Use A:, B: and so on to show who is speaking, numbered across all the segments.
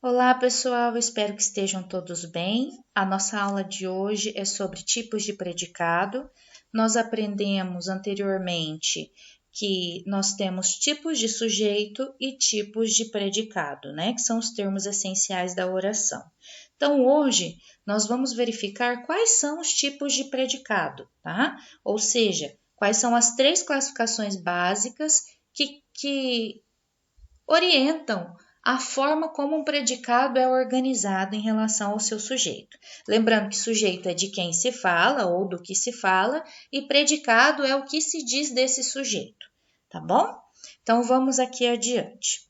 A: Olá, pessoal, espero que estejam todos bem. A nossa aula de hoje é sobre tipos de predicado. Nós aprendemos anteriormente que nós temos tipos de sujeito e tipos de predicado, né? Que são os termos essenciais da oração. Então, hoje, nós vamos verificar quais são os tipos de predicado, tá? Ou seja, quais são as três classificações básicas que orientam a forma como um predicado é organizado em relação ao seu sujeito. Lembrando que sujeito é de quem se fala ou do que se fala e predicado é o que se diz desse sujeito, tá bom? Então vamos aqui adiante.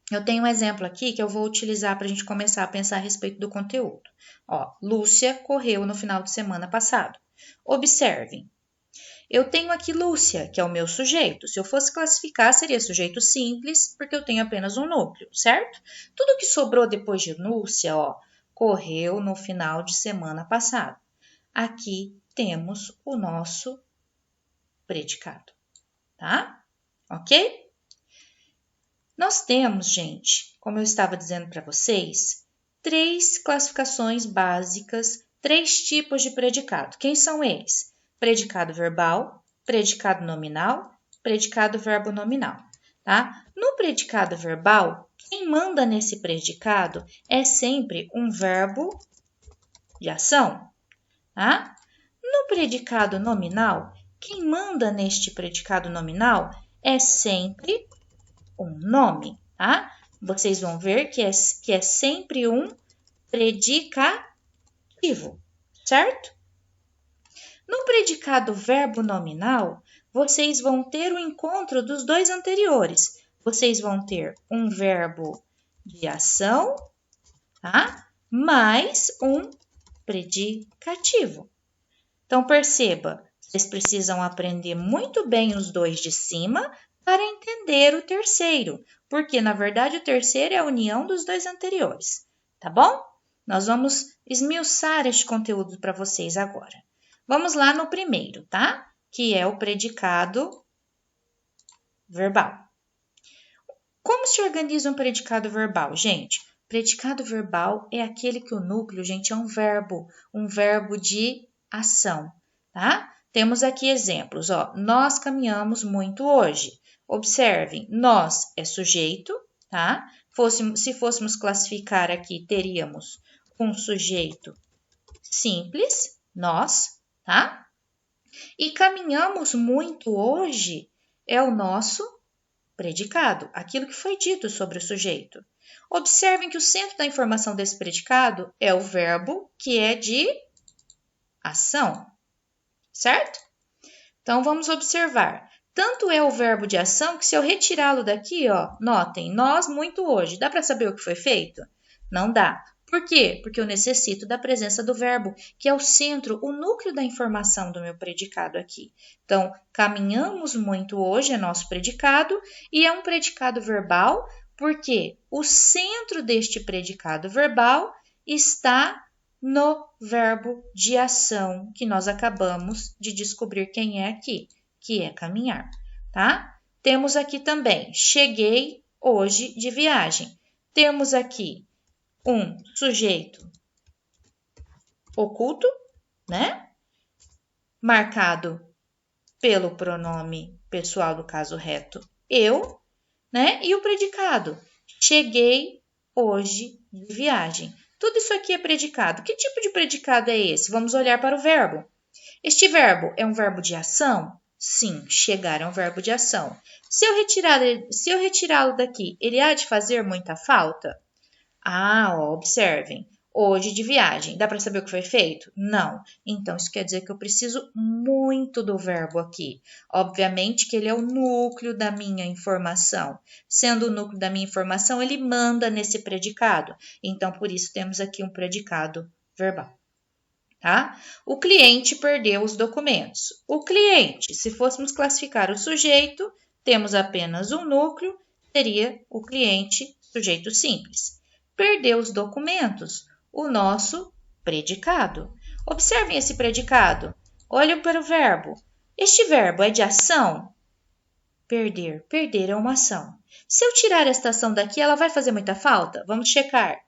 A: Eu tenho um exemplo aqui que eu vou utilizar para a gente começar a pensar a respeito do conteúdo. Ó, Lúcia correu no final de semana passado. Observem. Eu tenho aqui Lúcia, que é o meu sujeito. Se eu fosse classificar, seria sujeito simples, porque eu tenho apenas um núcleo, certo? Tudo que sobrou depois de Lúcia, ó, correu no final de semana passado. Aqui temos o nosso predicado, tá? Ok? Nós temos, gente, como eu estava dizendo para vocês, três classificações básicas, três tipos de predicado. Quem são eles? Predicado verbal, predicado nominal, predicado verbo nominal, tá? No predicado verbal, quem manda nesse predicado é sempre um verbo de ação, tá? No predicado nominal, quem manda neste predicado nominal é sempre um nome, tá? Vocês vão ver que é sempre um predicativo, certo? No predicado verbo nominal, vocês vão ter o encontro dos dois anteriores. Vocês vão ter um verbo de ação, tá? Mais um predicativo. Então, perceba, vocês precisam aprender muito bem os dois de cima para entender o terceiro, porque, na verdade, o terceiro é a união dos dois anteriores, tá bom? Nós vamos esmiuçar este conteúdo para vocês agora. Vamos lá no primeiro, tá? Que é o predicado verbal. Como se organiza um predicado verbal, gente? Predicado verbal é aquele que o núcleo, gente, é um verbo de ação, tá? Temos aqui exemplos, ó. Nós caminhamos muito hoje. Observem, nós é sujeito, tá? Se fôssemos classificar aqui, teríamos um sujeito simples, nós, tá? E caminhamos muito hoje é o nosso predicado, aquilo que foi dito sobre o sujeito. Observem que o centro da informação desse predicado é o verbo que é de ação, certo? Então, vamos observar. Tanto é o verbo de ação que se eu retirá-lo daqui, ó, notem, nós muito hoje. Dá para saber o que foi feito? Não dá. Por quê? Porque eu necessito da presença do verbo, que é o centro, o núcleo da informação do meu predicado aqui. Então, caminhamos muito hoje é nosso predicado e é um predicado verbal, porque o centro deste predicado verbal está no verbo de ação que nós acabamos de descobrir quem é aqui, que é caminhar, tá? Temos aqui também, cheguei hoje de viagem. Temos aqui um sujeito oculto, né? Marcado pelo pronome pessoal do caso reto, eu, né? E o predicado, cheguei hoje de viagem. Tudo isso aqui é predicado. Que tipo de predicado é esse? Vamos olhar para o verbo. Este verbo é um verbo de ação? Sim, chegar é um verbo de ação. Se eu retirá-lo daqui, ele há de fazer muita falta? Ah, ó, observem. Hoje de viagem. Dá para saber o que foi feito? Não. Então, isso quer dizer que eu preciso muito do verbo aqui. Obviamente que ele é o núcleo da minha informação. Sendo o núcleo da minha informação, ele manda nesse predicado. Então, por isso, temos aqui um predicado verbal. Tá? O cliente perdeu os documentos. O cliente, se fôssemos classificar o sujeito, temos apenas um núcleo, seria o cliente, sujeito simples. Perdeu os documentos, o nosso predicado. Observem esse predicado. Olhem para o verbo. Este verbo é de ação? Perder. Perder é uma ação. Se eu tirar esta ação daqui, ela vai fazer muita falta? Vamos checar.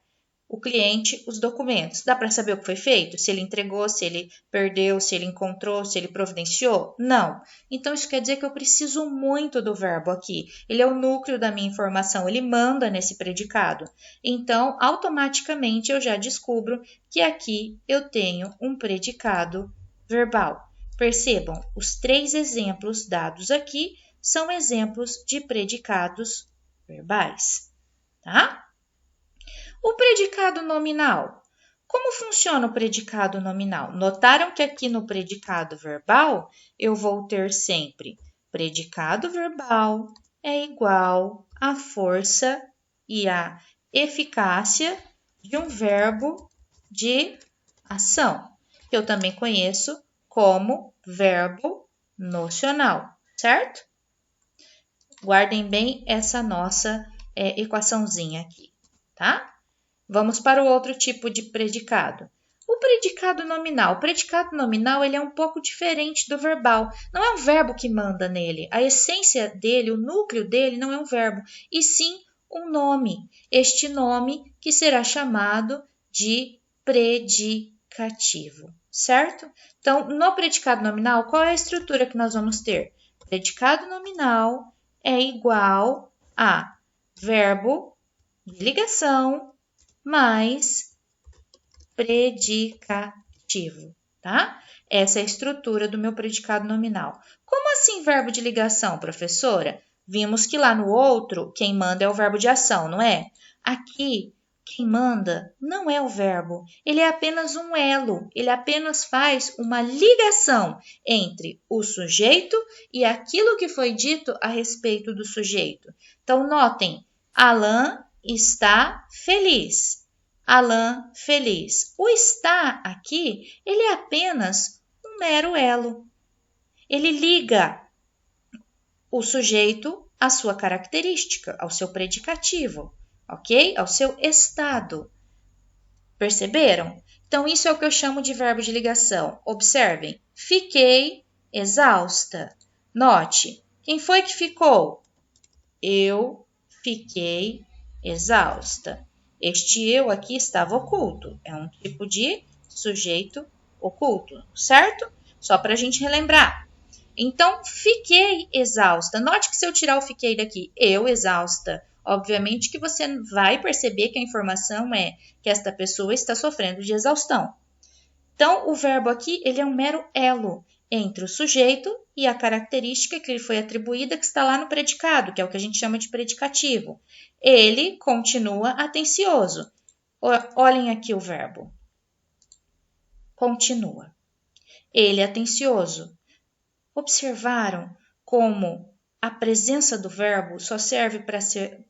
A: o cliente os documentos. Dá para saber o que foi feito? Se ele entregou, se ele perdeu, se ele encontrou, se ele providenciou? Não. Então, isso quer dizer que eu preciso muito do verbo aqui. Ele é o núcleo da minha informação, ele manda nesse predicado. Então, automaticamente, eu já descubro que aqui eu tenho um predicado verbal. Percebam, os 3 exemplos dados aqui são exemplos de predicados verbais, tá? O predicado nominal. Como funciona o predicado nominal? Notaram que aqui no predicado verbal eu vou ter sempre predicado verbal é igual à força e à eficácia de um verbo de ação, que eu também conheço como verbo nocional, certo? Guardem bem essa nossa equaçãozinha aqui, tá? Vamos para o outro tipo de predicado. O predicado nominal. O predicado nominal ele é um pouco diferente do verbal. Não é um verbo que manda nele. A essência dele, o núcleo dele não é um verbo, e sim um nome. Este nome que será chamado de predicativo, certo? Então, no predicado nominal, qual é a estrutura que nós vamos ter? Predicado nominal é igual a verbo de ligação mais predicativo, tá? Essa é a estrutura do meu predicado nominal. Como assim verbo de ligação, professora? Vimos que lá no outro, quem manda é o verbo de ação, não é? Aqui, quem manda não é o verbo, ele é apenas um elo, ele apenas faz uma ligação entre o sujeito e aquilo que foi dito a respeito do sujeito. Então, notem, Alan está feliz. Alan feliz. O está aqui, ele é apenas um mero elo. Ele liga o sujeito à sua característica, ao seu predicativo, ok? Ao seu estado. Perceberam? Então, isso é o que eu chamo de verbo de ligação. Observem. Fiquei exausta. Note, quem foi que ficou? Eu fiquei exausta. Este eu aqui estava oculto. É um tipo de sujeito oculto, certo? Só para a gente relembrar. Então, fiquei exausta. Note que se eu tirar o fiquei daqui, eu exausta, obviamente que você vai perceber que a informação é que esta pessoa está sofrendo de exaustão. Então, o verbo aqui, ele é um mero elo entre o sujeito e a característica que lhe foi atribuída, que está lá no predicado, que é o que a gente chama de predicativo. Ele continua atencioso. Olhem aqui o verbo. Continua. Ele é atencioso. Observaram como a presença do verbo só serve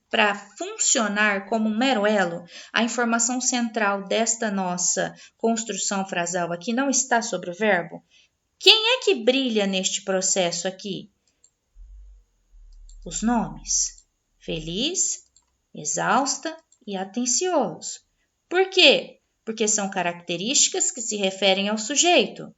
A: para funcionar como um mero elo? A informação central desta nossa construção frasal aqui não está sobre o verbo? Quem é que brilha neste processo aqui? Os nomes. Feliz, exausta e atencioso. Por quê? Porque são características que se referem ao sujeito.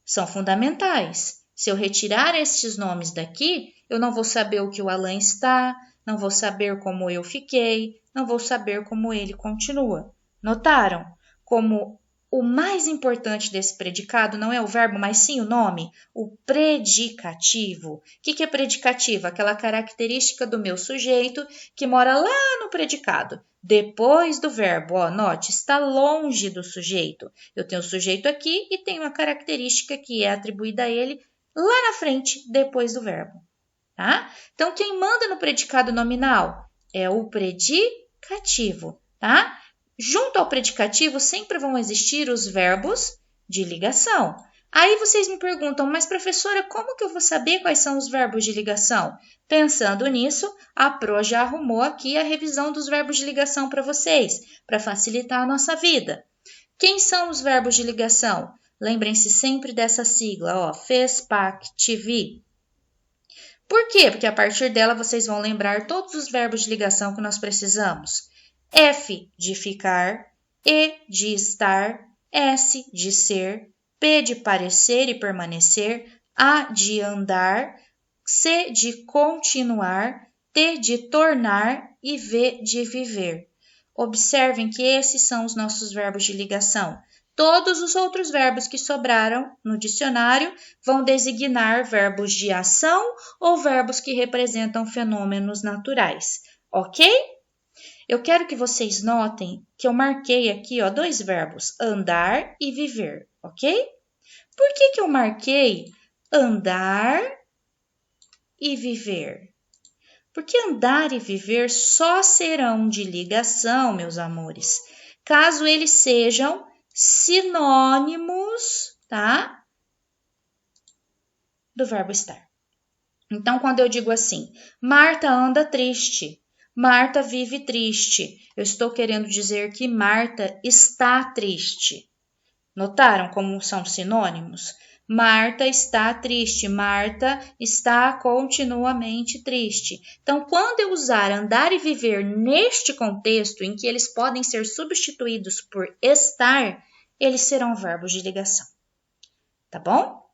A: São fundamentais. Se eu retirar estes nomes daqui, eu não vou saber o que o Alan está, não vou saber como eu fiquei, não vou saber como ele continua. Notaram como o mais importante desse predicado não é o verbo, mas sim o nome, o predicativo. O que é predicativo? Aquela característica do meu sujeito que mora lá no predicado, depois do verbo. Note, está longe do sujeito. Eu tenho o sujeito aqui e tenho a característica que é atribuída a ele lá na frente, depois do verbo. Tá? Então, quem manda no predicado nominal é o predicativo, tá? Junto ao predicativo sempre vão existir os verbos de ligação. Aí vocês me perguntam, mas professora, como que eu vou saber quais são os verbos de ligação? Pensando nisso, a Pro já arrumou aqui a revisão dos verbos de ligação para vocês, para facilitar a nossa vida. Quem são os verbos de ligação? Lembrem-se sempre dessa sigla, FES, PAC, TIVI. Por quê? Porque a partir dela vocês vão lembrar todos os verbos de ligação que nós precisamos. F de ficar, E de estar, S de ser, P de parecer e permanecer, A de andar, C de continuar, T de tornar e V de viver. Observem que esses são os nossos verbos de ligação. Todos os outros verbos que sobraram no dicionário vão designar verbos de ação ou verbos que representam fenômenos naturais, ok? Eu quero que vocês notem que eu marquei aqui, ó, 2 verbos, andar e viver, ok? Por que eu marquei andar e viver? Porque andar e viver só serão de ligação, meus amores, caso eles sejam sinônimos, tá? Do verbo estar. Então, quando eu digo assim, Marta anda triste, Marta vive triste, eu estou querendo dizer que Marta está triste. Notaram como são sinônimos? Marta está triste, Marta está continuamente triste. Então, quando eu usar andar e viver neste contexto, em que eles podem ser substituídos por estar, eles serão verbos de ligação. Tá bom?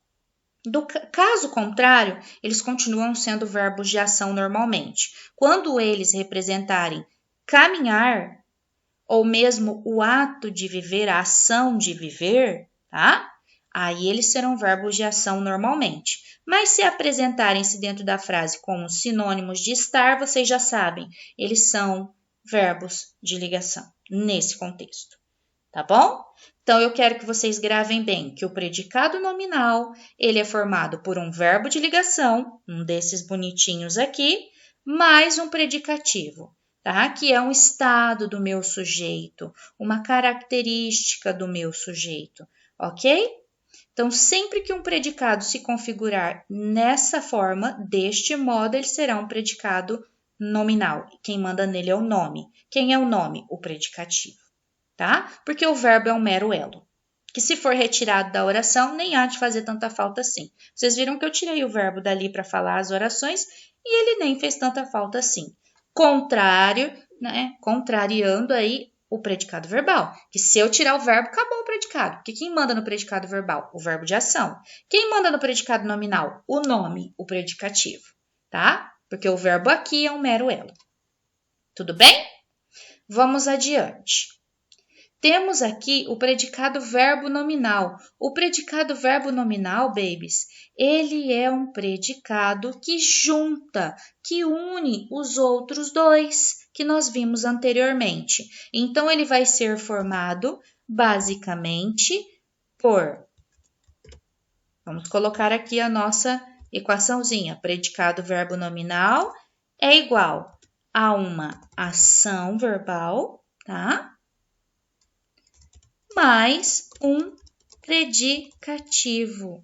A: Do caso contrário, eles continuam sendo verbos de ação normalmente. Quando eles representarem caminhar, ou mesmo o ato de viver, a ação de viver, tá? Aí eles serão verbos de ação normalmente. Mas se apresentarem-se dentro da frase como sinônimos de estar, vocês já sabem, eles são verbos de ligação nesse contexto, tá bom? Então, eu quero que vocês gravem bem que o predicado nominal, ele é formado por um verbo de ligação, um desses bonitinhos aqui, mais um predicativo, tá? Que é um estado do meu sujeito, uma característica do meu sujeito, ok? Então, sempre que um predicado se configurar nessa forma, deste modo, ele será um predicado nominal. Quem manda nele é o nome. Quem é o nome? O predicativo, tá? Porque o verbo é um mero elo, que se for retirado da oração, nem há de fazer tanta falta assim. Vocês viram que eu tirei o verbo dali para falar as orações e ele nem fez tanta falta assim. Contrário, né? Contrariando aí o predicado verbal, que se eu tirar o verbo, acabou o predicado. Porque quem manda no predicado verbal? O verbo de ação. Quem manda no predicado nominal? O nome, o predicativo, tá? Porque o verbo aqui é um mero elo. Tudo bem? Vamos adiante. Temos aqui o predicado verbo nominal. O predicado verbo nominal, babies, ele é um predicado que junta, que une os outros dois que nós vimos anteriormente. Então, ele vai ser formado basicamente por... Vamos colocar aqui a nossa equaçãozinha. Predicado verbo nominal é igual a uma ação verbal, tá? Mais um predicativo.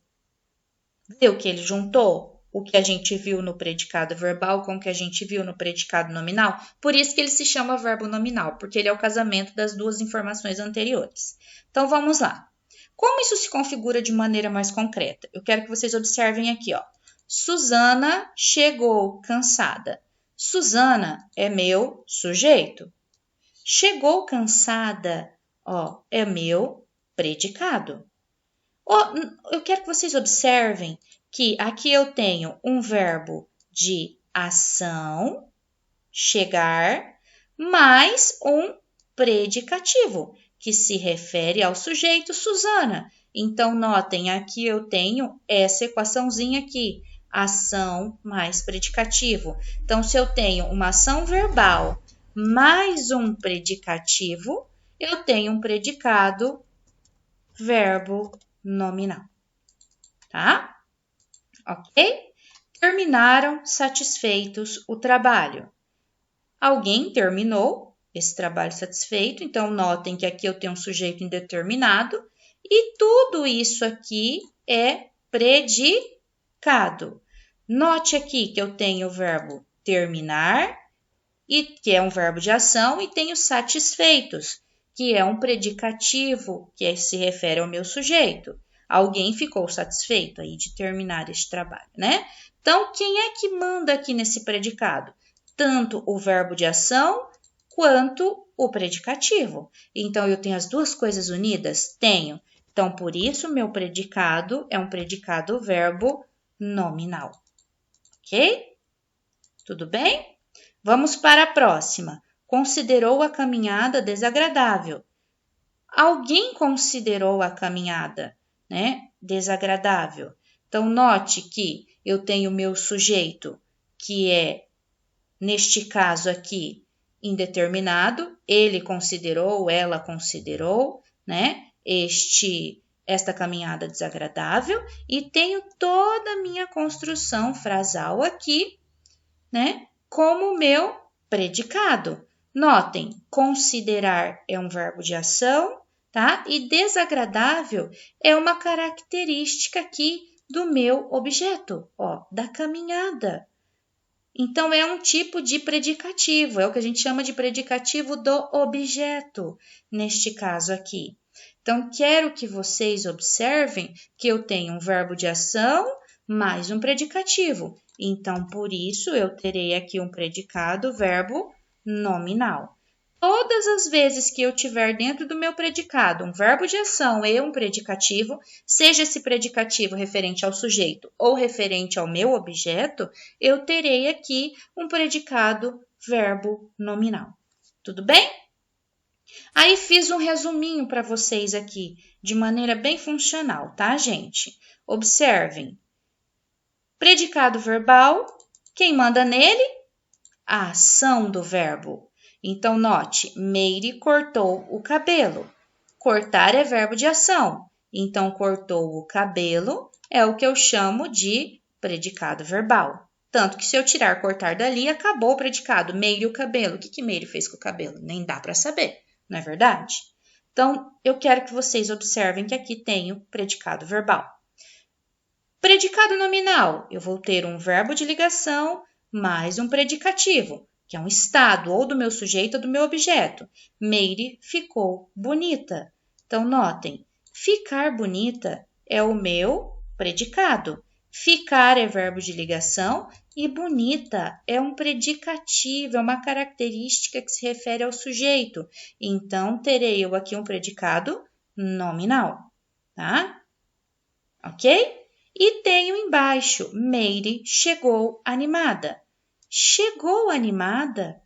A: Viu que ele juntou o que a gente viu no predicado verbal com o que a gente viu no predicado nominal? Por isso que ele se chama verbo nominal, porque ele é o casamento das duas informações anteriores. Então, vamos lá. Como isso se configura de maneira mais concreta? Eu quero que vocês observem aqui, ó. Suzana chegou cansada. Suzana é meu sujeito. Chegou cansada, ó, é meu predicado. Eu quero que vocês observem que aqui eu tenho um verbo de ação, chegar, mais um predicativo, que se refere ao sujeito Suzana. Então, notem, aqui eu tenho essa equaçãozinha aqui, ação mais predicativo. Então, se eu tenho uma ação verbal mais um predicativo, eu tenho um predicado verbo nominal, tá? Ok? Terminaram satisfeitos o trabalho. Alguém terminou esse trabalho satisfeito, então notem que aqui eu tenho um sujeito indeterminado e tudo isso aqui é predicado. Note aqui que eu tenho o verbo terminar, e que é um verbo de ação, e tenho satisfeitos, que é um predicativo que se refere ao meu sujeito. Alguém ficou satisfeito aí de terminar este trabalho, né? Então, quem é que manda aqui nesse predicado? Tanto o verbo de ação quanto o predicativo. Então, eu tenho as duas coisas unidas? Tenho. Então, por isso, meu predicado é um predicado verbo nominal. Ok? Tudo bem? Vamos para a próxima. considerou a caminhada desagradável. Alguém considerou a caminhada, né, desagradável. Então, note que eu tenho meu sujeito, que é, neste caso aqui, indeterminado. Ele considerou, ela considerou, né, esta caminhada desagradável. E tenho toda a minha construção frasal aqui, né, como meu predicado. Notem, considerar é um verbo de ação, tá? E desagradável é uma característica aqui do meu objeto, ó, da caminhada. Então, é um tipo de predicativo, é o que a gente chama de predicativo do objeto, neste caso aqui. Então, quero que vocês observem que eu tenho um verbo de ação mais um predicativo. Então, por isso, eu terei aqui um predicado, verbo nominal. Todas as vezes que eu tiver dentro do meu predicado um verbo de ação e um predicativo, seja esse predicativo referente ao sujeito ou referente ao meu objeto, eu terei aqui um predicado verbo nominal. Tudo bem? Aí fiz um resuminho para vocês aqui, de maneira bem funcional, tá, gente? Observem. Predicado verbal, quem manda nele? A ação do verbo. Então, note, Meire cortou o cabelo. Cortar é verbo de ação. Então, cortou o cabelo é o que eu chamo de predicado verbal. Tanto que se eu tirar cortar dali, acabou o predicado. Meire o cabelo. O que Meire fez com o cabelo? Nem dá para saber, não é verdade? Então, eu quero que vocês observem que aqui tenho predicado verbal. Predicado nominal, eu vou ter um verbo de ligação mais um predicativo, que é um estado ou do meu sujeito ou do meu objeto. Meire ficou bonita. Então, notem, ficar bonita é o meu predicado. Ficar é verbo de ligação e bonita é um predicativo, é uma característica que se refere ao sujeito. Então, terei eu aqui um predicado nominal, tá? Ok? E tenho embaixo, Meire chegou animada. Chegou animada?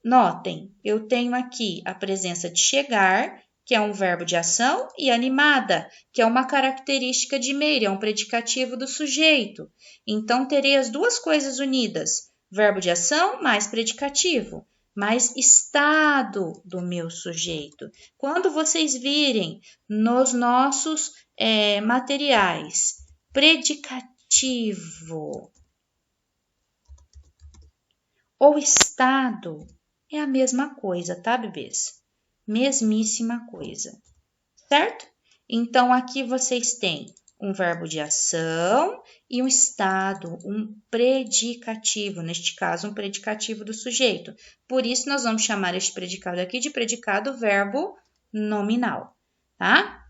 A: Notem, eu tenho aqui a presença de chegar, que é um verbo de ação, e animada, que é uma característica de Meire, é um predicativo do sujeito. Então, terei as duas coisas unidas, verbo de ação mais predicativo, mais estado do meu sujeito. Quando vocês virem nos nossos materiais, predicativo ou estado é a mesma coisa, tá, bebês? Mesmíssima coisa, certo? Então, aqui vocês têm um verbo de ação e um estado, um predicativo, neste caso, um predicativo do sujeito. Por isso, nós vamos chamar este predicado aqui de predicado verbo nominal, tá?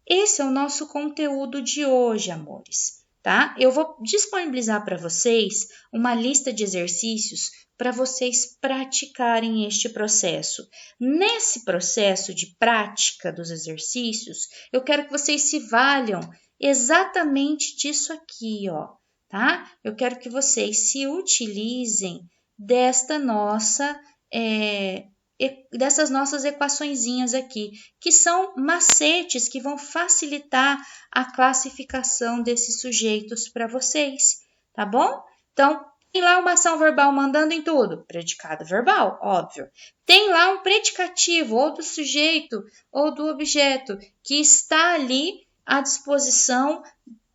A: Esse é o nosso conteúdo de hoje, amores, tá? Eu vou disponibilizar para vocês uma lista de exercícios para vocês praticarem este processo. Nesse processo de prática dos exercícios, eu quero que vocês se valham exatamente disso aqui, ó, tá? Eu quero que vocês se utilizem dessas nossas equaçõezinhas aqui, que são macetes que vão facilitar a classificação desses sujeitos para vocês, tá bom? Então, tem lá uma ação verbal mandando em tudo, predicado verbal, óbvio. Tem lá um predicativo, ou do sujeito, ou do objeto, que está ali à disposição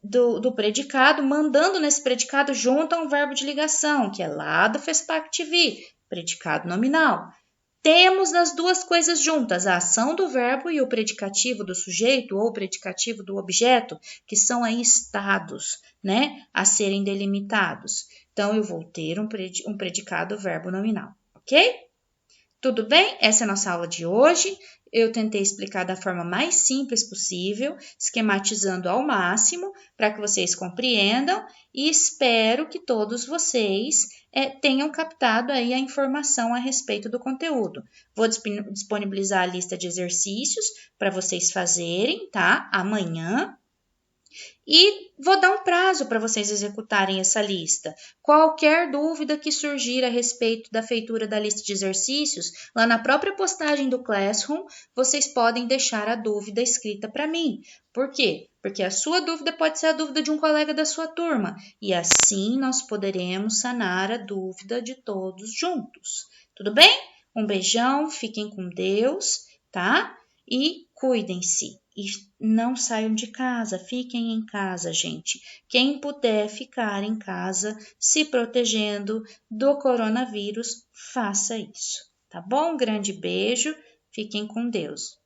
A: do predicado, mandando nesse predicado junto a um verbo de ligação, que é lá do FESPAC-TV, predicado nominal. Temos as duas coisas juntas, a ação do verbo e o predicativo do sujeito ou o predicativo do objeto, que são aí estados, né, a serem delimitados. Então, eu vou ter um predicado verbo nominal, ok? Tudo bem? Essa é a nossa aula de hoje. Eu tentei explicar da forma mais simples possível, esquematizando ao máximo, para que vocês compreendam e espero que todos vocês tenham captado aí a informação a respeito do conteúdo. Vou disponibilizar a lista de exercícios para vocês fazerem, tá? Amanhã. E vou dar um prazo para vocês executarem essa lista. Qualquer dúvida que surgir a respeito da feitura da lista de exercícios, lá na própria postagem do Classroom, vocês podem deixar a dúvida escrita para mim. Por quê? Porque a sua dúvida pode ser a dúvida de um colega da sua turma, e assim nós poderemos sanar a dúvida de todos juntos. Tudo bem? Um beijão, fiquem com Deus, tá? E cuidem-se. E não saiam de casa, fiquem em casa, gente. Quem puder ficar em casa se protegendo do coronavírus, faça isso, tá bom? Um grande beijo, fiquem com Deus.